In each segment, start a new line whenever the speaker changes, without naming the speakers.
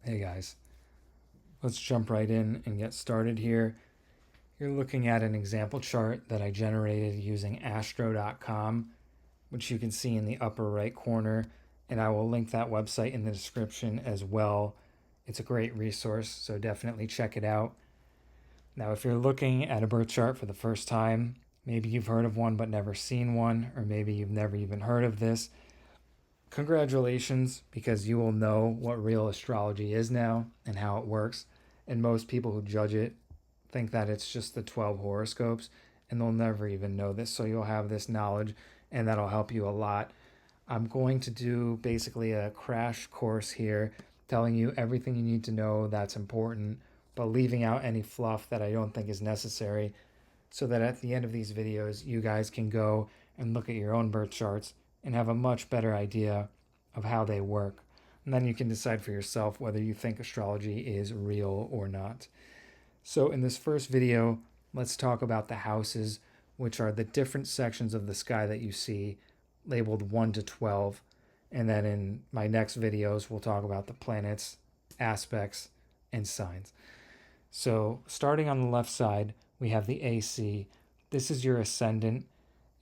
Hey guys, let's jump right in and get started here. You're looking at an example chart that I generated using astro.com, which you can see in the upper right corner, and I will link that website in the description as well. It's a great resource, so definitely check it out. Now, if you're looking at a birth chart for the first time, maybe you've heard of one but never seen one, or maybe you've never even heard of this, congratulations, because you will know what real astrology is now and how it works. And most people who judge it think that it's just the 12 horoscopes, and they'll never even know this. So you'll have this knowledge, and that'll help you a lot. I'm going to do basically a crash course here, telling you everything you need to know that's important, but leaving out any fluff that I don't think is necessary, so that at the end of these videos, you guys can go and look at your own birth charts and have a much better idea of how they work. And then you can decide for yourself whether you think astrology is real or not. So in this first video, let's talk about the houses, which are the different sections of the sky that you see, labeled 1 to 12. And then in my next videos, we'll talk about the planets, aspects, and signs. So starting on the left side, we have the AC. This is your ascendant.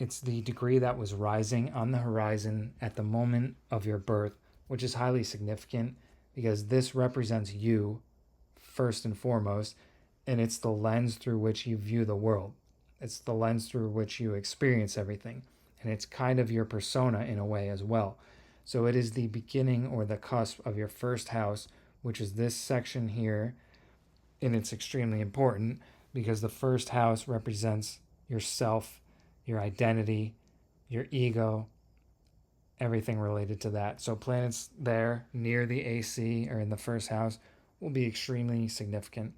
It's the degree that was rising on the horizon at the moment of your birth, which is highly significant because this represents you first and foremost, and it's the lens through which you view the world. It's the lens through which you experience everything, and it's kind of your persona in a way as well. So it is the beginning or the cusp of your first house, which is this section here, and it's extremely important because the first house represents yourself, your identity, your ego, everything related to that. So planets there near the AC or in the first house will be extremely significant.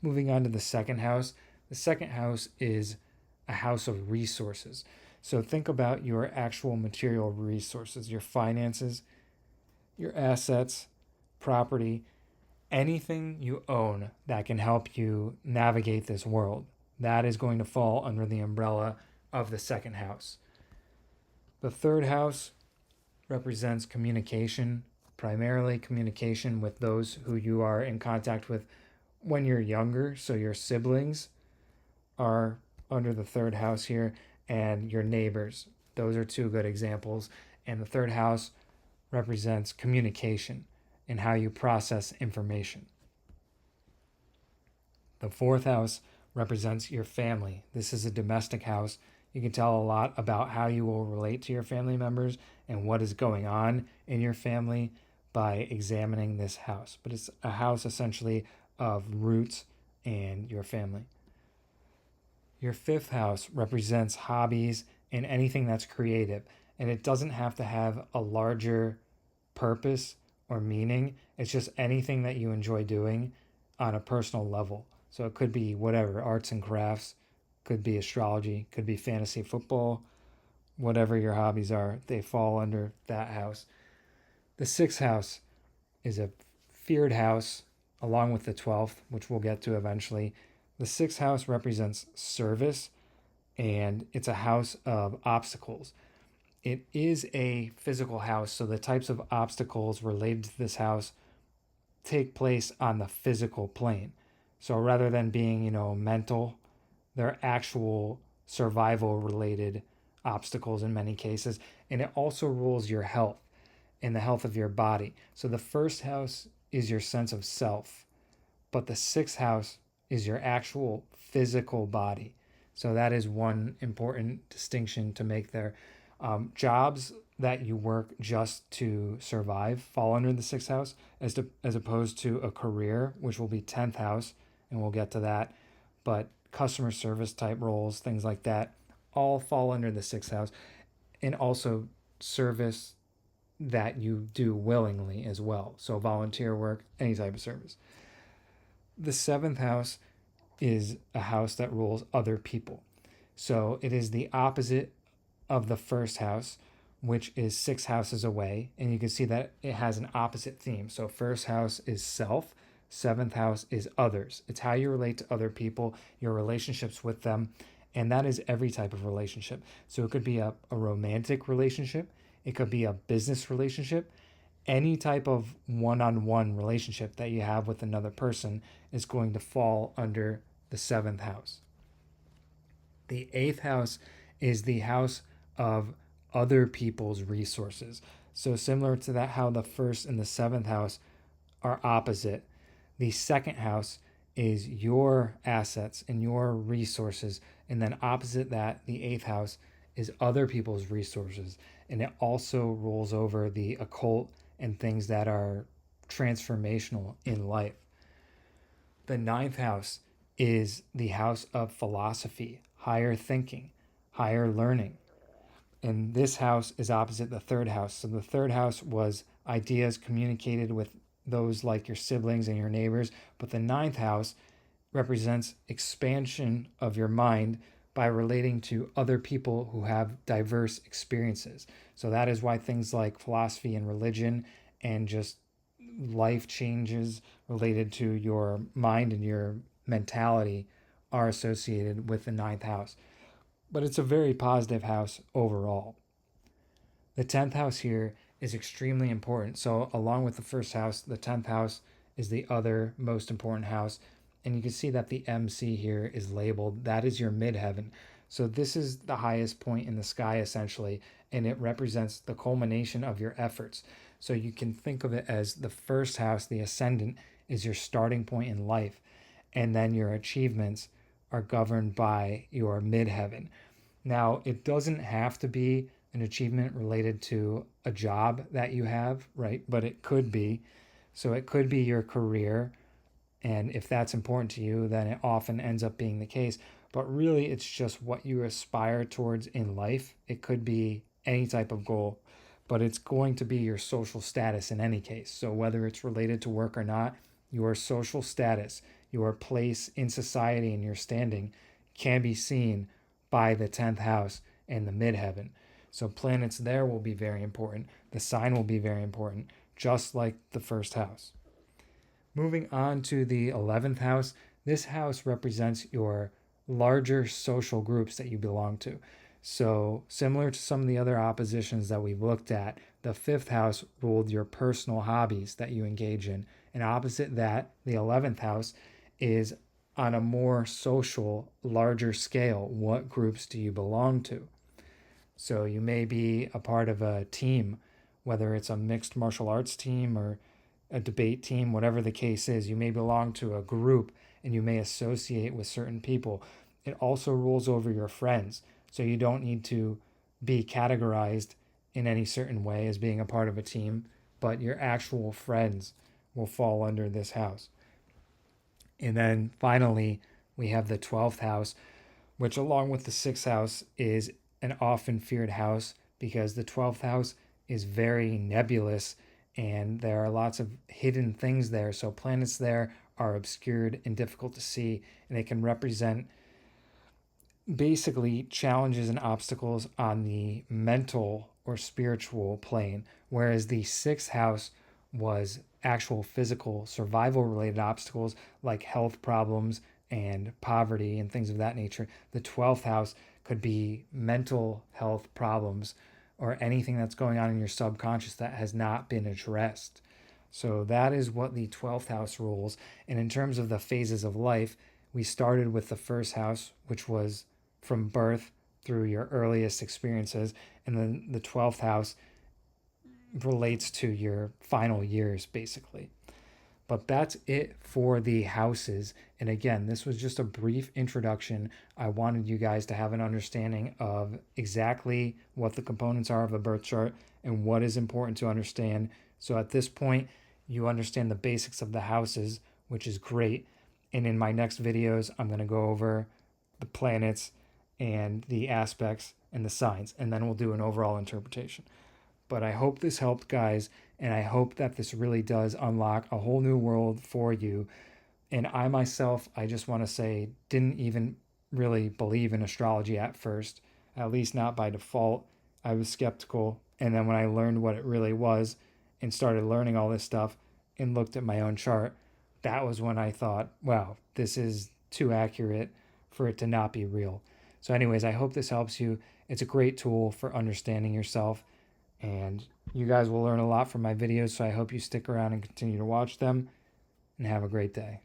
Moving on to the second house is a house of resources. So think about your actual material resources, your finances, your assets, property, anything you own that can help you navigate this world. That is going to fall under the umbrella of the second house. The third house represents communication, primarily communication with those who you are in contact with when you're younger. So your siblings are under the third house here, and your neighbors. Those are two good examples. And the third house represents communication and how you process information. The fourth house represents your family. This is a domestic house. You can tell a lot about how you will relate to your family members and what is going on in your family by examining this house. But it's a house essentially of roots and your family. Your fifth house represents hobbies and anything that's creative. And it doesn't have to have a larger purpose or meaning. It's just anything that you enjoy doing on a personal level. So it could be whatever, arts and crafts, could be astrology, could be fantasy football, whatever your hobbies are, they fall under that house. The sixth house is a feared house, along with the 12th, which we'll get to eventually. The sixth house represents service, and it's a house of obstacles. It is a physical house, so the types of obstacles related to this house take place on the physical plane. So rather than being, mental, they're actual survival related obstacles in many cases. And it also rules your health and the health of your body. So the first house is your sense of self, but the sixth house is your actual physical body. So that is one important distinction to make there. Jobs that you work just to survive fall under the sixth house, as opposed to a career, which will be 10th house, and we'll get to that. But customer service type roles, things like that, all fall under the sixth house, and also service that you do willingly as well. So volunteer work, any type of service. The seventh house is a house that rules other people. So it is the opposite of the first house, which is 6 houses away. And you can see that it has an opposite theme. So first house is self, seventh house is others. It's how you relate to other people, your relationships with them. And that is every type of relationship. So it could be a romantic relationship, it could be a business relationship, any type of one-on-one relationship that you have with another person is going to fall under the seventh house. The eighth house is the house of other people's resources. So, similar to that, how the first and the seventh house are opposite, the second house is your assets and your resources. And then, opposite that, the eighth house is other people's resources. And it also rolls over the occult and things that are transformational in life. The ninth house is the house of philosophy, higher thinking, higher learning. And this house is opposite the third house. So the third house was ideas communicated with those like your siblings and your neighbors. But the ninth house represents expansion of your mind by relating to other people who have diverse experiences. So that is why things like philosophy and religion and just life changes related to your mind and your mentality are associated with the ninth house. But it's a very positive house overall. The 10th house here is extremely important. So, along with the first house, the 10th house is the other most important house. And you can see that the MC here is labeled. That is your midheaven. So, this is the highest point in the sky essentially, and it represents the culmination of your efforts. So, you can think of it as the first house, the ascendant, is your starting point in life. And then your achievements are governed by your midheaven. Now, it doesn't have to be an achievement related to a job that you have, right? But it could be. So it could be your career. And if that's important to you, then it often ends up being the case. But really, it's just what you aspire towards in life. It could be any type of goal, but it's going to be your social status in any case. So whether it's related to work or not, your social status, your place in society, and your standing can be seen by the 10th house and the midheaven. So planets there will be very important. The sign will be very important, just like the first house. Moving on to the 11th house, this house represents your larger social groups that you belong to. So, similar to some of the other oppositions that we've looked at, the fifth house ruled your personal hobbies that you engage in. And opposite that, the 11th house is on a more social, larger scale. What groups do you belong to? So you may be a part of a team, whether it's a mixed martial arts team or a debate team, whatever the case is. You may belong to a group and you may associate with certain people. It also rules over your friends. So you don't need to be categorized in any certain way as being a part of a team, but your actual friends will fall under this house. And then finally, we have the 12th house, which, along with the 6th house, is an often feared house because the 12th house is very nebulous and there are lots of hidden things there. So, planets there are obscured and difficult to see, and they can represent basically challenges and obstacles on the mental or spiritual plane, whereas the 6th house was actual physical survival related obstacles like health problems and poverty and things of that nature. The 12th house could be mental health problems or anything that's going on in your subconscious that has not been addressed. So that is what the 12th house rules. And in terms of the phases of life, we started with the first house, which was from birth through your earliest experiences. And then the 12th house relates to your final years, basically. But that's it for the houses. And again, this was just a brief introduction. I wanted you guys to have an understanding of exactly what the components are of a birth chart and what is important to understand. So at this point, you understand the basics of the houses, which is great. And in my next videos, I'm going to go over the planets and the aspects and the signs, and then we'll do an overall interpretation. But I hope this helped, guys, and I hope that this really does unlock a whole new world for you. And I myself, I just want to say, didn't even really believe in astrology at first, at least not by default. I was skeptical. And then when I learned what it really was and started learning all this stuff and looked at my own chart, that was when I thought, wow, this is too accurate for it to not be real. So anyways, I hope this helps you. It's a great tool for understanding yourself. And You guys will learn a lot from my videos, so I hope you stick around and continue to watch them, and have a great day.